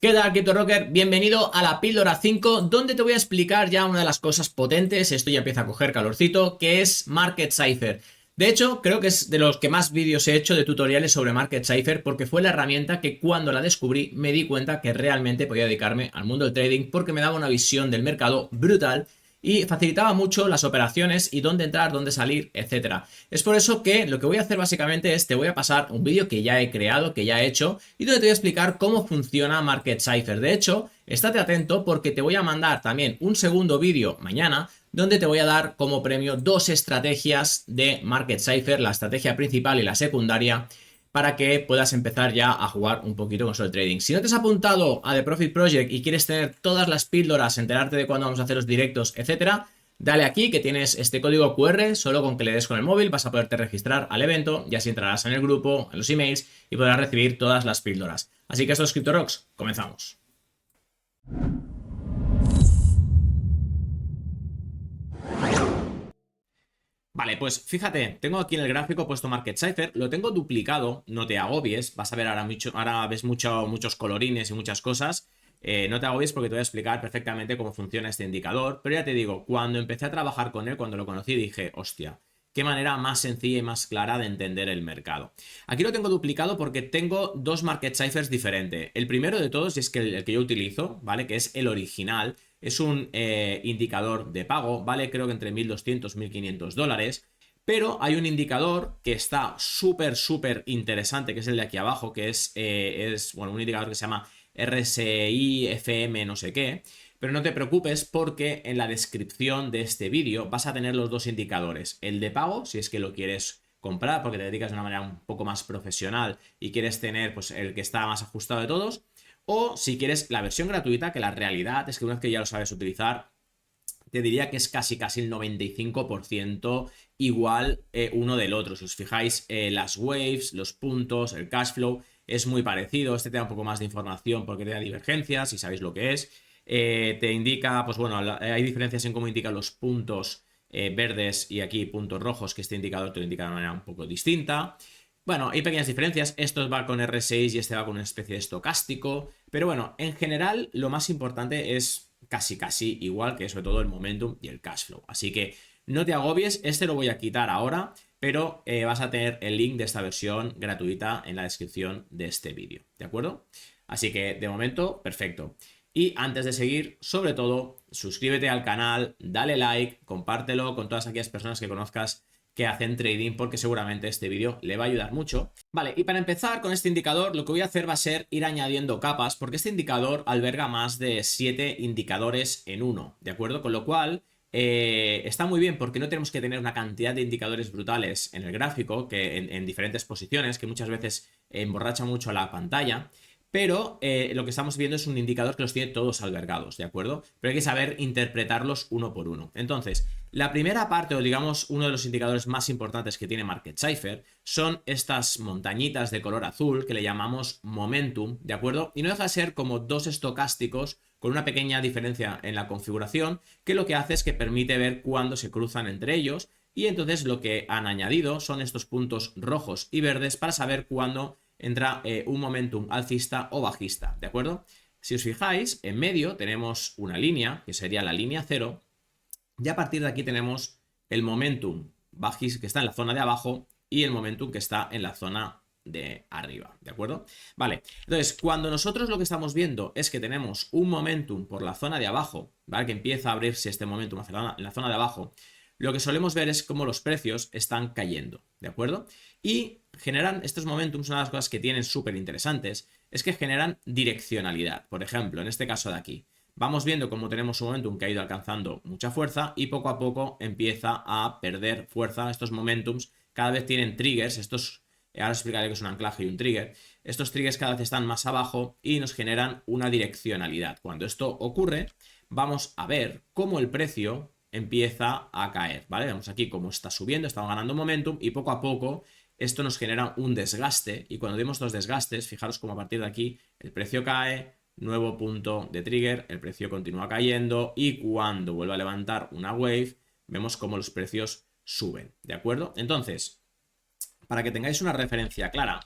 ¿Qué tal, CryptoRocker? Bienvenido a la píldora 5, donde te voy a explicar ya una de las cosas potentes, esto ya empieza a coger calorcito, que es Market Cypher. De hecho, creo que es de los que más vídeos he hecho de tutoriales sobre Market Cypher, porque fue la herramienta que cuando la descubrí me di cuenta que realmente podía dedicarme al mundo del trading, porque me daba una visión del mercado brutal y facilitaba mucho las operaciones y dónde entrar, dónde salir, etcétera. Es por eso que lo que voy a hacer básicamente es te voy a pasar un vídeo que ya he creado, que ya he hecho, y donde te voy a explicar cómo funciona Market Cypher. De hecho, estate atento porque te voy a mandar también un segundo vídeo mañana donde te voy a dar como premio dos estrategias de Market Cypher, la estrategia principal y la secundaria, para que puedas empezar ya a jugar un poquito con el trading. Si no te has apuntado a The Profit Project y quieres tener todas las píldoras, enterarte de cuándo vamos a hacer los directos, etcétera, dale aquí que tienes este código QR, solo con que le des con el móvil vas a poderte registrar al evento y así entrarás en el grupo, en los emails y podrás recibir todas las píldoras. Así que esto es CryptoRocks, comenzamos. Vale, pues fíjate, tengo aquí en el gráfico puesto Market Cypher, lo tengo duplicado, no te agobies, vas a ver ahora ves muchos colorines y muchas cosas, no te agobies porque te voy a explicar perfectamente cómo funciona este indicador, pero ya te digo, cuando empecé a trabajar con él, cuando lo conocí, dije, hostia, qué manera más sencilla y más clara de entender el mercado. Aquí lo tengo duplicado porque tengo dos Market Cyphers diferentes. El primero de todos es que el que yo utilizo, ¿vale? Que es el original. Es un indicador de pago, vale creo que entre 1.200 y 1.500 dólares. Pero hay un indicador que está súper interesante, que es el de aquí abajo, que es bueno, un indicador que se llama RSI, FM, no sé qué. Pero no te preocupes porque en la descripción de este vídeo vas a tener los dos indicadores. El de pago, si es que lo quieres comprar porque te dedicas de una manera un poco más profesional y quieres tener pues, el que está más ajustado de todos. O si quieres la versión gratuita, que la realidad es que una vez que ya lo sabes utilizar, te diría que es casi el 95% igual uno del otro. Si os fijáis, las waves, los puntos, el cash flow, es muy parecido. Este te da un poco más de información porque te da divergencias, si sabéis lo que es. Te indica, pues bueno, hay diferencias en cómo indican los puntos verdes y aquí puntos rojos, que este indicador te lo indica de manera un poco distinta. Bueno, hay pequeñas diferencias, esto va con R6 y este va con una especie de estocástico, pero bueno, en general lo más importante es casi igual, que sobre todo el momentum y el cash flow. Así que no te agobies, este lo voy a quitar ahora, pero vas a tener el link de esta versión gratuita en la descripción de este vídeo, ¿de acuerdo? Así que de momento, perfecto. Y antes de seguir, sobre todo, suscríbete al canal, dale like, compártelo con todas aquellas personas que conozcas que hacen trading porque seguramente este vídeo le va a ayudar mucho. Vale, y para empezar con este indicador lo que voy a hacer va a ser ir añadiendo capas porque este indicador alberga más de 7 indicadores en uno, ¿de acuerdo? Con lo cual está muy bien porque no tenemos que tener una cantidad de indicadores brutales en el gráfico que en diferentes posiciones que muchas veces emborracha mucho la pantalla. Pero lo que estamos viendo es un indicador que los tiene todos albergados, ¿de acuerdo? Pero hay que saber interpretarlos uno por uno. Entonces, la primera parte, o digamos uno de los indicadores más importantes que tiene Market Cypher, son estas montañitas de color azul que le llamamos momentum, ¿de acuerdo? Y no deja de ser como dos estocásticos con una pequeña diferencia en la configuración, que lo que hace es que permite ver cuándo se cruzan entre ellos, y entonces lo que han añadido son estos puntos rojos y verdes para saber cuándo entra un momentum alcista o bajista, ¿de acuerdo? Si os fijáis, en medio tenemos una línea, que sería la línea 0, y a partir de aquí tenemos el momentum bajista que está en la zona de abajo y el momentum que está en la zona de arriba, ¿de acuerdo? Vale, entonces cuando nosotros lo que estamos viendo es que tenemos un momentum por la zona de abajo, ¿vale? Que empieza a abrirse este momentum en la zona de abajo, lo que solemos ver es cómo los precios están cayendo, ¿de acuerdo? Y generan estos momentums, una de las cosas que tienen súper interesantes es que generan direccionalidad. Por ejemplo, en este caso de aquí, vamos viendo cómo tenemos un momentum que ha ido alcanzando mucha fuerza y poco a poco empieza a perder fuerza. Estos momentums cada vez tienen triggers, ahora os explicaré qué es un anclaje y un trigger. Estos triggers cada vez están más abajo y nos generan una direccionalidad. Cuando esto ocurre, vamos a ver cómo el precio empieza a caer, ¿vale? Vemos aquí cómo está subiendo, estamos ganando momentum y poco a poco esto nos genera un desgaste y cuando vemos los desgastes, fijaros cómo a partir de aquí el precio cae, nuevo punto de trigger, el precio continúa cayendo y cuando vuelve a levantar una wave, vemos cómo los precios suben, ¿de acuerdo? Entonces, para que tengáis una referencia clara,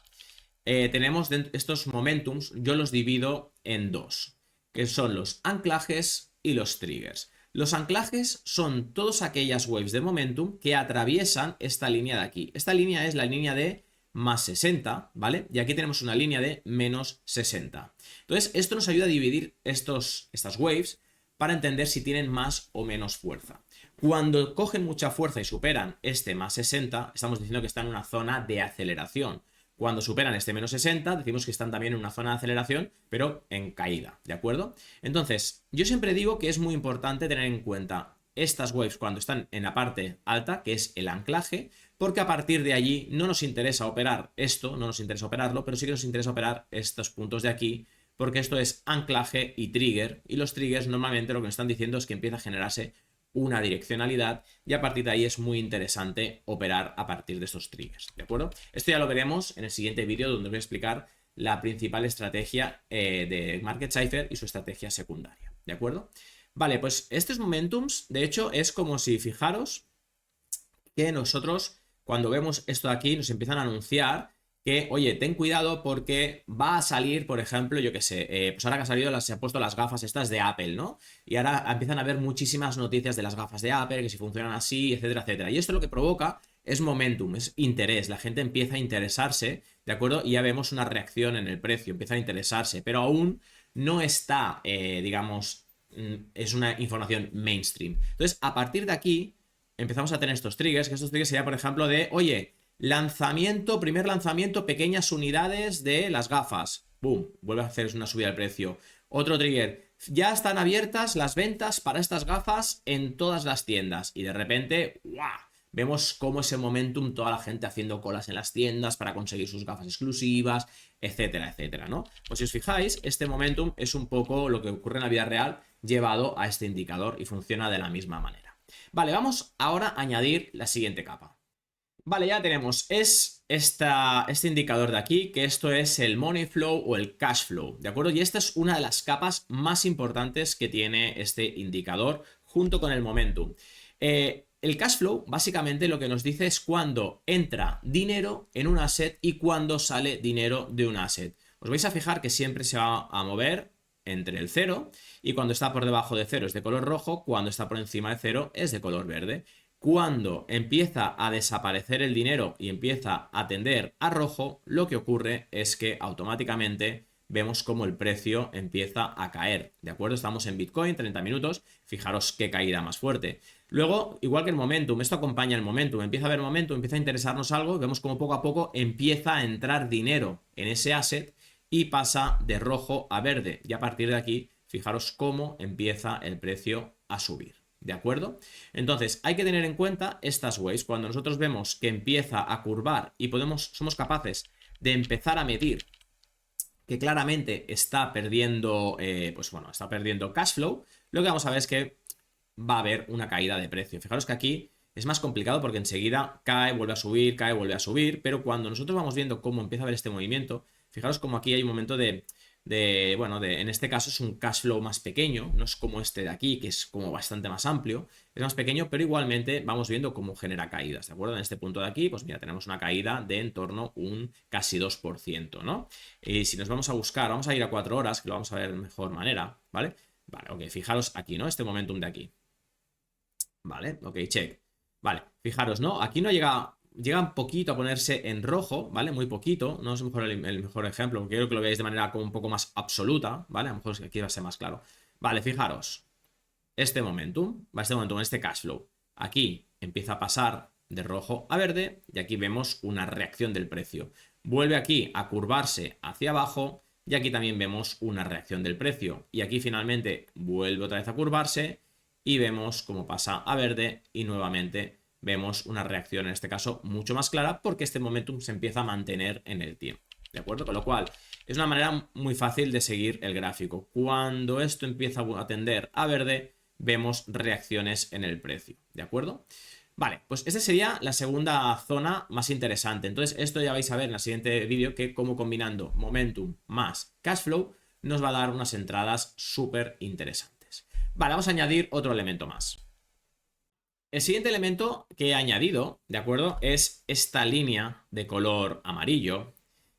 tenemos estos momentums, yo los divido en dos, que son los anclajes y los triggers. Los anclajes son todas aquellas waves de momentum que atraviesan esta línea de aquí. Esta línea es la línea de más 60, ¿vale? Y aquí tenemos una línea de menos 60. Entonces, esto nos ayuda a dividir estas waves para entender si tienen más o menos fuerza. Cuando cogen mucha fuerza y superan este más 60, estamos diciendo que están en una zona de aceleración. Cuando superan este menos 60, decimos que están también en una zona de aceleración, pero en caída, ¿de acuerdo? Entonces, yo siempre digo que es muy importante tener en cuenta estas waves cuando están en la parte alta, que es el anclaje, porque a partir de allí no nos interesa operar esto, no nos interesa operarlo, pero sí que nos interesa operar estos puntos de aquí, porque esto es anclaje y trigger, y los triggers normalmente lo que nos están diciendo es que empieza a generarse una direccionalidad y a partir de ahí es muy interesante operar a partir de estos triggers, ¿de acuerdo? Esto ya lo veremos en el siguiente vídeo donde os voy a explicar la principal estrategia de Market Cipher y su estrategia secundaria, ¿de acuerdo? Vale, pues estos momentums, de hecho, es como si, fijaros, que nosotros cuando vemos esto de aquí nos empiezan a anunciar que, oye, ten cuidado porque va a salir, por ejemplo, yo qué sé, pues ahora que ha salido, se han puesto las gafas estas de Apple, ¿no? Y ahora empiezan a haber muchísimas noticias de las gafas de Apple, que si funcionan así, etcétera, etcétera. Y esto lo que provoca es momentum, es interés. La gente empieza a interesarse, ¿de acuerdo? Y ya vemos una reacción en el precio, empieza a interesarse, pero aún no está, digamos, es una información mainstream. Entonces, a partir de aquí, empezamos a tener estos triggers, que estos triggers sería, por ejemplo, de, oye, lanzamiento, primer lanzamiento, pequeñas unidades de las gafas. ¡Bum! Vuelve a hacer una subida al precio. Otro trigger. Ya están abiertas las ventas para estas gafas en todas las tiendas. Y de repente, ¡guau! Vemos cómo ese momentum, toda la gente haciendo colas en las tiendas para conseguir sus gafas exclusivas, etcétera, etcétera, ¿no? Pues si os fijáis, este momentum es un poco lo que ocurre en la vida real llevado a este indicador y funciona de la misma manera. Vale, vamos ahora a añadir la siguiente capa. Vale, ya tenemos, este indicador de aquí, que esto es el money flow o el cash flow, ¿de acuerdo? Y esta es una de las capas más importantes que tiene este indicador junto con el momentum. El cash flow básicamente lo que nos dice es cuándo entra dinero en un asset y cuándo sale dinero de un asset. Os vais a fijar que siempre se va a mover entre el 0 y cuando está por debajo de 0 es de color rojo, cuando está por encima de 0 es de color verde. Cuando empieza a desaparecer el dinero y empieza a tender a rojo, lo que ocurre es que automáticamente vemos como el precio empieza a caer, ¿de acuerdo? Estamos en Bitcoin, 30 minutos, fijaros qué caída más fuerte. Luego, igual que el momentum, esto acompaña el momentum, empieza a haber momentum, empieza a interesarnos algo, vemos como poco a poco empieza a entrar dinero en ese asset y pasa de rojo a verde, y a partir de aquí, fijaros cómo empieza el precio a subir. ¿De acuerdo? Entonces, hay que tener en cuenta estas waves. Cuando nosotros vemos que empieza a curvar y somos capaces de empezar a medir que claramente está perdiendo, pues bueno, está perdiendo cash flow, lo que vamos a ver es que va a haber una caída de precio. Fijaros que aquí es más complicado porque enseguida cae, vuelve a subir, pero cuando nosotros vamos viendo cómo empieza a haber este movimiento, fijaros como aquí hay un momento en este caso es un cash flow más pequeño, no es como este de aquí, que es como bastante más amplio, es más pequeño, pero igualmente vamos viendo cómo genera caídas, ¿de acuerdo? En este punto de aquí, pues mira, tenemos una caída de en torno un casi 2%, ¿no? Y si nos vamos a buscar, vamos a ir a 4 horas, que lo vamos a ver de mejor manera, ¿vale? Vale, ok, fijaros aquí, ¿no? Este momentum de aquí. Vale, ok, check. Vale, fijaros, ¿no? Aquí no llega un poquito a ponerse en rojo, ¿vale? Muy poquito, no es el mejor ejemplo, porque quiero que lo veáis de manera como un poco más absoluta, ¿vale? A lo mejor aquí va a ser más claro. Vale, fijaros, este momentum, este cash flow, aquí empieza a pasar de rojo a verde y aquí vemos una reacción del precio. Vuelve aquí a curvarse hacia abajo y aquí también vemos una reacción del precio. Y aquí finalmente vuelve otra vez a curvarse y vemos cómo pasa a verde y nuevamente vemos una reacción en este caso mucho más clara porque este momentum se empieza a mantener en el tiempo, ¿de acuerdo? Con lo cual es una manera muy fácil de seguir el gráfico. Cuando esto empieza a tender a verde, vemos reacciones en el precio, ¿de acuerdo? Vale, pues esa sería la segunda zona más interesante. Entonces esto ya vais a ver en el siguiente vídeo que cómo combinando momentum más cash flow nos va a dar unas entradas súper interesantes. Vale, vamos a añadir otro elemento más. El siguiente elemento que he añadido, ¿de acuerdo? Es esta línea de color amarillo,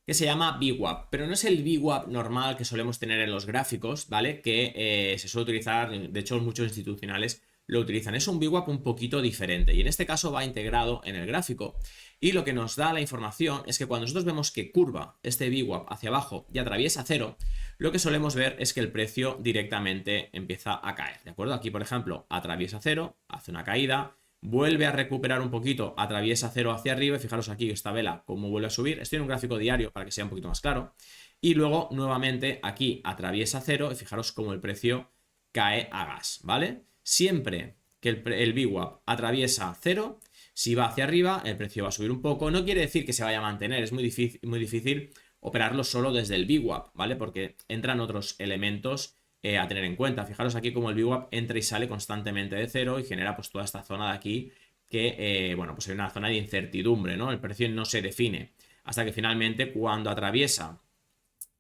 que se llama VWAP, pero no es el VWAP normal que solemos tener en los gráficos, ¿vale? Que se suele utilizar, de hecho muchos institucionales lo utilizan. Es un VWAP un poquito diferente y en este caso va integrado en el gráfico y lo que nos da la información es que cuando nosotros vemos que curva este VWAP hacia abajo y atraviesa cero, lo que solemos ver es que el precio directamente empieza a caer, ¿de acuerdo? Aquí, por ejemplo, atraviesa cero, hace una caída, vuelve a recuperar un poquito, atraviesa cero hacia arriba y fijaros aquí esta vela cómo vuelve a subir. Estoy en un gráfico diario para que sea un poquito más claro. Y luego nuevamente aquí atraviesa cero y fijaros cómo el precio cae a gas, ¿vale? Siempre que el VWAP atraviesa cero, si va hacia arriba, el precio va a subir un poco. No quiere decir que se vaya a mantener, es muy difícil operarlo solo desde el VWAP, ¿vale? Porque entran otros elementos a tener en cuenta. Fijaros aquí como el VWAP entra y sale constantemente de cero y genera pues toda esta zona de aquí que, bueno, pues hay una zona de incertidumbre, ¿no? El precio no se define hasta que finalmente cuando atraviesa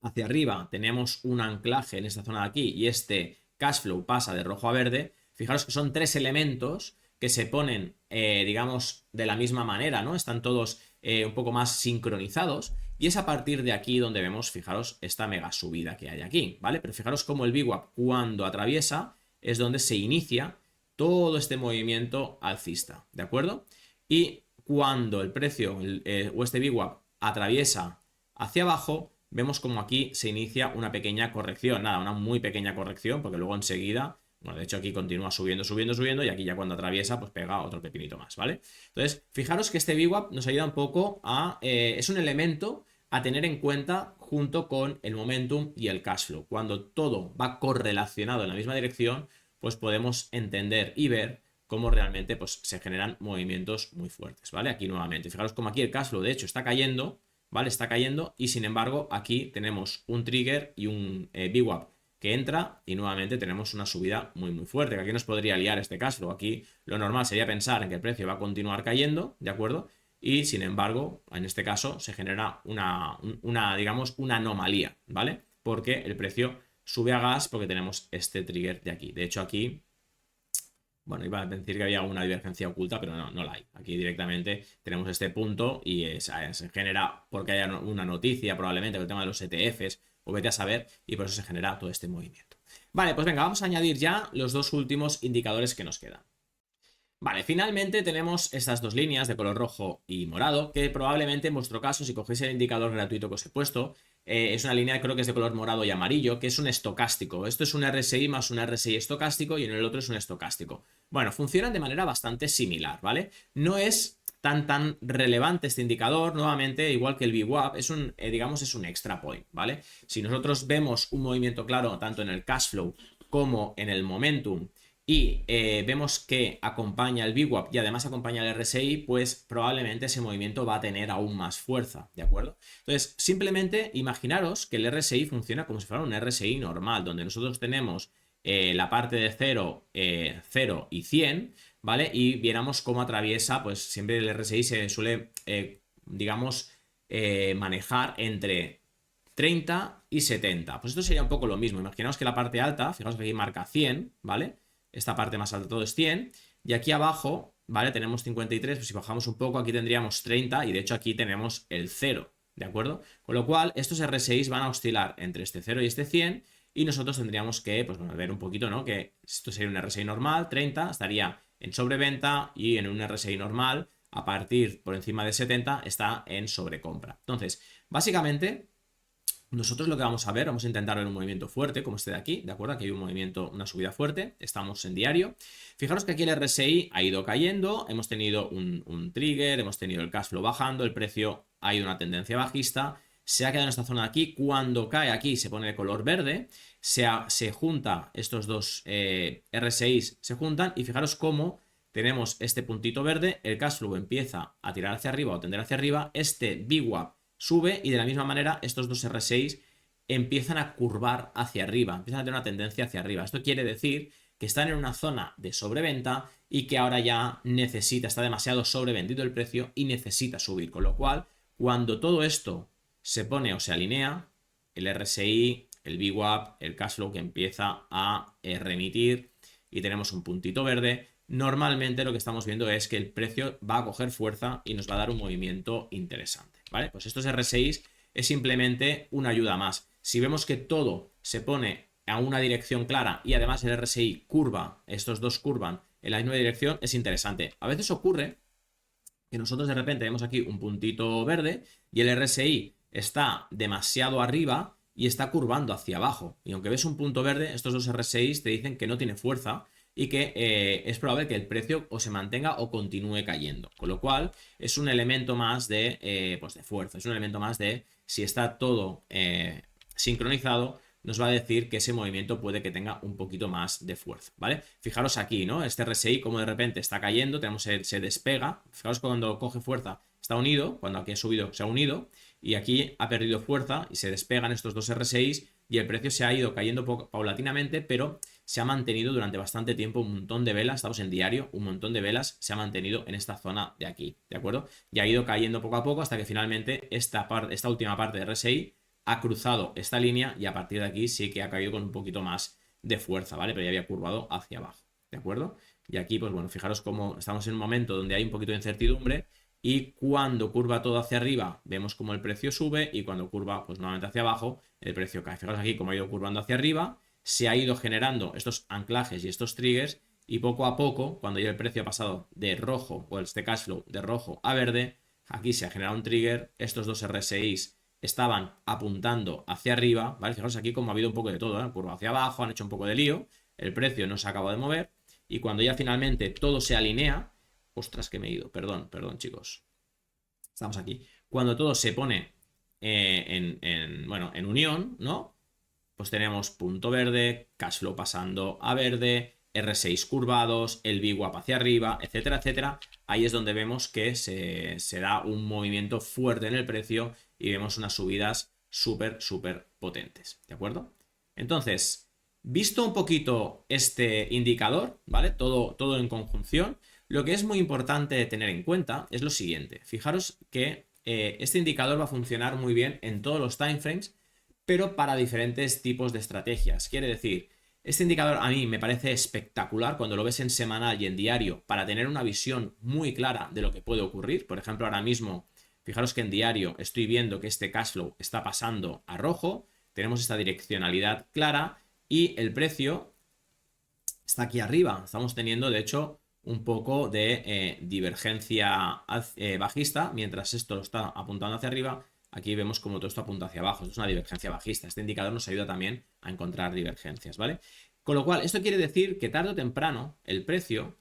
hacia arriba tenemos un anclaje en esta zona de aquí y este cash flow pasa de rojo a verde. Fijaros que son tres elementos que se ponen, digamos, de la misma manera, ¿no? Están todos un poco más sincronizados y es a partir de aquí donde vemos, fijaros, esta mega subida que hay aquí, ¿vale? Pero fijaros cómo el VWAP cuando atraviesa es donde se inicia todo este movimiento alcista, ¿de acuerdo? Y cuando el precio o este VWAP atraviesa hacia abajo, vemos como aquí se inicia una pequeña corrección, nada, una muy pequeña corrección, porque luego enseguida, bueno, de hecho aquí continúa subiendo, subiendo, subiendo, y aquí ya cuando atraviesa, pues pega otro pepinito más, ¿vale? Entonces, fijaros que este VWAP nos ayuda un poco a, es un elemento a tener en cuenta junto con el momentum y el cash flow. Cuando todo va correlacionado en la misma dirección, pues podemos entender y ver cómo realmente pues, se generan movimientos muy fuertes, ¿vale? Aquí nuevamente, fijaros como aquí el cash flow de hecho está cayendo, ¿vale? Está cayendo y sin embargo aquí tenemos un trigger y un VWAP que entra y nuevamente tenemos una subida muy muy fuerte, que aquí nos podría liar este cash flow. Aquí lo normal sería pensar en que el precio va a continuar cayendo, ¿de acuerdo? Y sin embargo, en este caso se genera digamos, una anomalía, ¿vale? Porque el precio sube a gas porque tenemos este trigger de aquí. De hecho aquí, bueno, iba a decir que había una divergencia oculta, pero no la hay. Aquí directamente tenemos este punto y se genera, porque haya una noticia probablemente con el tema de los ETFs, o vete a saber, y por eso se genera todo este movimiento. Vale, pues venga, vamos a añadir ya los dos últimos indicadores que nos quedan. Vale, finalmente tenemos estas dos líneas de color rojo y morado, que probablemente en vuestro caso, si cogéis el indicador gratuito que os he puesto, es una línea, creo que es de color morado y amarillo, que es un estocástico. Esto es un RSI más un RSI estocástico y en el otro es un estocástico. Bueno, funcionan de manera bastante similar, ¿vale? No es tan relevante este indicador, nuevamente, igual que el VWAP, es un, digamos, es un extra point, ¿vale? Si nosotros vemos un movimiento claro tanto en el cash flow como en el momentum, y vemos que acompaña el VWAP y además acompaña el RSI, pues probablemente ese movimiento va a tener aún más fuerza, ¿de acuerdo? Entonces, simplemente imaginaros que el RSI funciona como si fuera un RSI normal, donde nosotros tenemos la parte de 0, 0 y 100, ¿vale? Y viéramos cómo atraviesa, pues siempre el RSI se suele, digamos, manejar entre 30 y 70. Pues esto sería un poco lo mismo. Imaginaos que la parte alta, fijaos que aquí marca 100, ¿vale? Esta parte más alta todo es 100 y aquí abajo, ¿vale? Tenemos 53, pues si bajamos un poco aquí tendríamos 30 y de hecho aquí tenemos el 0, ¿de acuerdo? Con lo cual estos R6 van a oscilar entre este 0 y este 100 y nosotros tendríamos que, pues bueno, ver un poquito, ¿no? Que esto sería un RSI normal, 30, estaría en sobreventa y en un RSI normal, a partir por encima de 70, está en sobrecompra. Entonces, básicamente nosotros lo que vamos a ver, vamos a intentar ver un movimiento fuerte, como este de aquí, ¿de acuerdo? Aquí hay un movimiento, una subida fuerte, estamos en diario. Fijaros que aquí el RSI ha ido cayendo, hemos tenido un trigger, hemos tenido el cash flow bajando, el precio ha ido una tendencia bajista, se ha quedado en esta zona de aquí, cuando cae aquí se pone de color verde, se junta estos dos RSIs, se juntan y fijaros cómo tenemos este puntito verde, el cash flow empieza a tirar hacia arriba o tender hacia arriba, este VWAP sube y de la misma manera estos dos R6 empiezan a curvar hacia arriba, empiezan a tener una tendencia hacia arriba. Esto quiere decir que están en una zona de sobreventa y que ahora ya está demasiado sobrevendido el precio y necesita subir. Con lo cual, cuando todo esto se pone o se alinea, el RSI, el VWAP, el cash flow que empieza a remitir y tenemos un puntito verde, normalmente lo que estamos viendo es que el precio va a coger fuerza y nos va a dar un movimiento interesante, ¿vale? Pues estos R6 es simplemente una ayuda más. Si vemos que todo se pone a una dirección clara y además el RSI curva, estos dos curvan en la misma dirección, es interesante. A veces ocurre que nosotros de repente vemos aquí un puntito verde y el RSI está demasiado arriba y está curvando hacia abajo. Y aunque ves un punto verde, estos dos RSIs te dicen que no tiene fuerza y que es probable que el precio o se mantenga o continúe cayendo. Con lo cual es un elemento más pues de fuerza, es un elemento más de si está todo sincronizado, nos va a decir que ese movimiento puede que tenga un poquito más de fuerza, ¿vale? Fijaros aquí, ¿no? Este RSI como de repente está cayendo, se despega, fijaros cuando coge fuerza está unido, cuando aquí ha subido se ha unido y aquí ha perdido fuerza y se despegan estos dos RSIs y el precio se ha ido cayendo paulatinamente, pero se ha mantenido durante bastante tiempo un montón de velas, estamos en diario, un montón de velas se ha mantenido en esta zona de aquí, ¿de acuerdo? Y ha ido cayendo poco a poco hasta que finalmente esta última parte de RSI ha cruzado esta línea y a partir de aquí sí que ha caído con un poquito más de fuerza, ¿vale? Pero ya había curvado hacia abajo, ¿de acuerdo? Y aquí, pues bueno, fijaros cómo estamos en un momento donde hay un poquito de incertidumbre y cuando curva todo hacia arriba vemos como el precio sube y cuando curva pues nuevamente hacia abajo el precio cae. Fijaros aquí cómo ha ido curvando hacia arriba, se ha ido generando estos anclajes y estos triggers y poco a poco, cuando ya el precio ha pasado de rojo o este cash flow de rojo a verde, aquí se ha generado un trigger, estos dos RSIs estaban apuntando hacia arriba, ¿vale? Fijaros aquí como ha habido un poco de todo, ¿eh? Curva hacia abajo, han hecho un poco de lío, el precio no se acaba de mover y cuando ya finalmente todo se alinea, ostras que me he ido, perdón chicos, estamos aquí, cuando todo se pone bueno, en unión, ¿no? Pues tenemos punto verde, cash flow pasando a verde, R6 curvados, el VWAP hacia arriba, etcétera, etcétera. Ahí es donde vemos que se da un movimiento fuerte en el precio y vemos unas subidas súper potentes, ¿de acuerdo? Entonces, visto un poquito este indicador, ¿vale? Todo en conjunción, lo que es muy importante tener en cuenta es lo siguiente. Fijaros que este indicador va a funcionar muy bien en todos los timeframes, pero para diferentes tipos de estrategias. Quiere decir, este indicador a mí me parece espectacular cuando lo ves en semanal y en diario para tener una visión muy clara de lo que puede ocurrir. Por ejemplo, ahora mismo, fijaros que en diario estoy viendo que este cash flow está pasando a rojo, tenemos esta direccionalidad clara y el precio está aquí arriba. Estamos teniendo, de hecho, un poco de divergencia bajista, mientras esto lo está apuntando hacia arriba. Aquí vemos como todo esto apunta hacia abajo. Esto es una divergencia bajista. Este indicador nos ayuda también a encontrar divergencias, ¿vale? Con lo cual, esto quiere decir que tarde o temprano el precio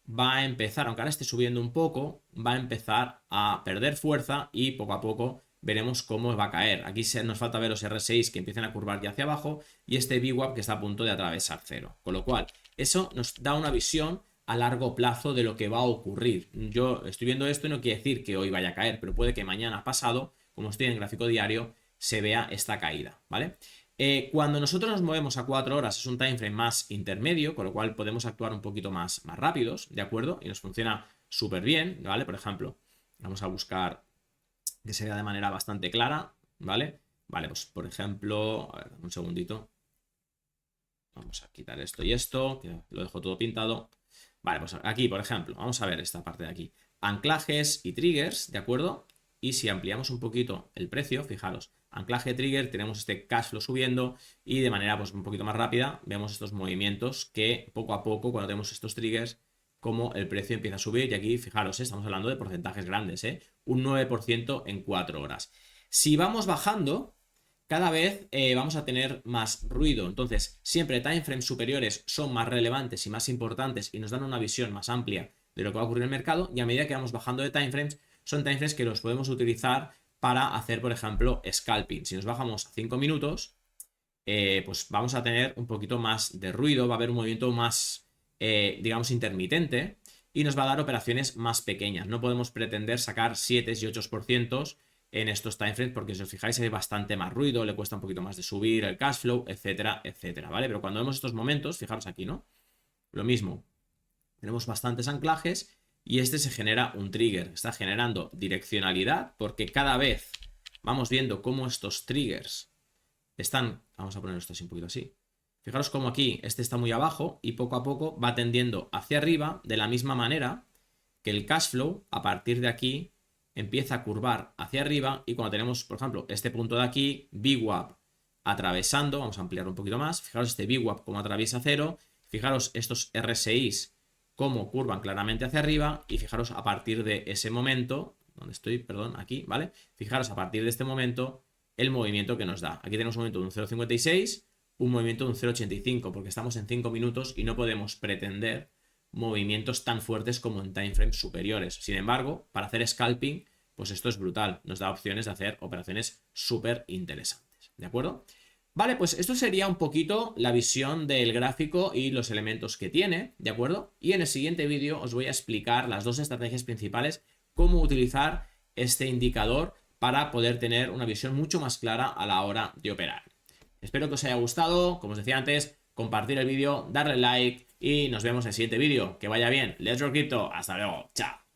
va a empezar, aunque ahora esté subiendo un poco, va a empezar a perder fuerza y poco a poco veremos cómo va a caer. Aquí nos falta ver los R6 que empiezan a curvar ya hacia abajo y este VWAP que está a punto de atravesar cero. Con lo cual, eso nos da una visión a largo plazo de lo que va a ocurrir. Yo estoy viendo esto y no quiere decir que hoy vaya a caer, pero puede que mañana pasado, como estoy en gráfico diario, se vea esta caída, ¿vale? Cuando nosotros nos movemos a 4 horas es un time frame más intermedio, con lo cual podemos actuar un poquito más rápidos, ¿de acuerdo? Y nos funciona súper bien, ¿vale? Por ejemplo, vamos a buscar que se vea de manera bastante clara, ¿vale? Vale, pues por ejemplo, a ver, un segundito. Vamos a quitar esto y esto, que lo dejo todo pintado. Vale, pues aquí, por ejemplo, vamos a ver esta parte de aquí. Anclajes y triggers, ¿de acuerdo? Y si ampliamos un poquito el precio, fijaros, anclaje trigger, tenemos este cash flow subiendo y de manera pues un poquito más rápida vemos estos movimientos que poco a poco, cuando tenemos estos triggers, como el precio empieza a subir y aquí, fijaros, estamos hablando de porcentajes grandes, un 9% en 4 horas. Si vamos bajando, cada vez vamos a tener más ruido. Entonces, siempre timeframes superiores son más relevantes y más importantes y nos dan una visión más amplia de lo que va a ocurrir en el mercado. Y a medida que vamos bajando de timeframes, son timeframes que los podemos utilizar para hacer, por ejemplo, scalping. Si nos bajamos a 5 minutos, pues vamos a tener un poquito más de ruido, va a haber un movimiento más, digamos, intermitente y nos va a dar operaciones más pequeñas. No podemos pretender sacar 7 y 8% en estos timeframes porque si os fijáis hay bastante más ruido, le cuesta un poquito más de subir el cash flow, etcétera, etcétera, ¿vale? Pero cuando vemos estos momentos, fijaros aquí, ¿no? Lo mismo, tenemos bastantes anclajes y este se genera un trigger, está generando direccionalidad porque cada vez vamos viendo cómo estos triggers están, vamos a poner esto así un poquito así, fijaros cómo aquí este está muy abajo y poco a poco va tendiendo hacia arriba de la misma manera que el cash flow a partir de aquí empieza a curvar hacia arriba y cuando tenemos, por ejemplo, este punto de aquí, VWAP atravesando, vamos a ampliar un poquito más, fijaros este VWAP como atraviesa cero, fijaros estos RSIs cómo curvan claramente hacia arriba y fijaros a partir de ese momento, donde estoy, perdón, aquí, ¿vale? Fijaros a partir de este momento el movimiento que nos da. Aquí tenemos un movimiento de un 0,56, un movimiento de un 0,85, porque estamos en 5 minutos y no podemos pretender movimientos tan fuertes como en timeframes superiores. Sin embargo, para hacer scalping, pues esto es brutal. Nos da opciones de hacer operaciones súper interesantes. ¿De acuerdo? Vale, pues esto sería un poquito la visión del gráfico y los elementos que tiene, ¿de acuerdo? Y en el siguiente vídeo os voy a explicar las dos estrategias principales, cómo utilizar este indicador para poder tener una visión mucho más clara a la hora de operar. Espero que os haya gustado, como os decía antes, compartir el vídeo, darle like y nos vemos en el siguiente vídeo. Que vaya bien, Let's Rock Crypto, hasta luego, chao.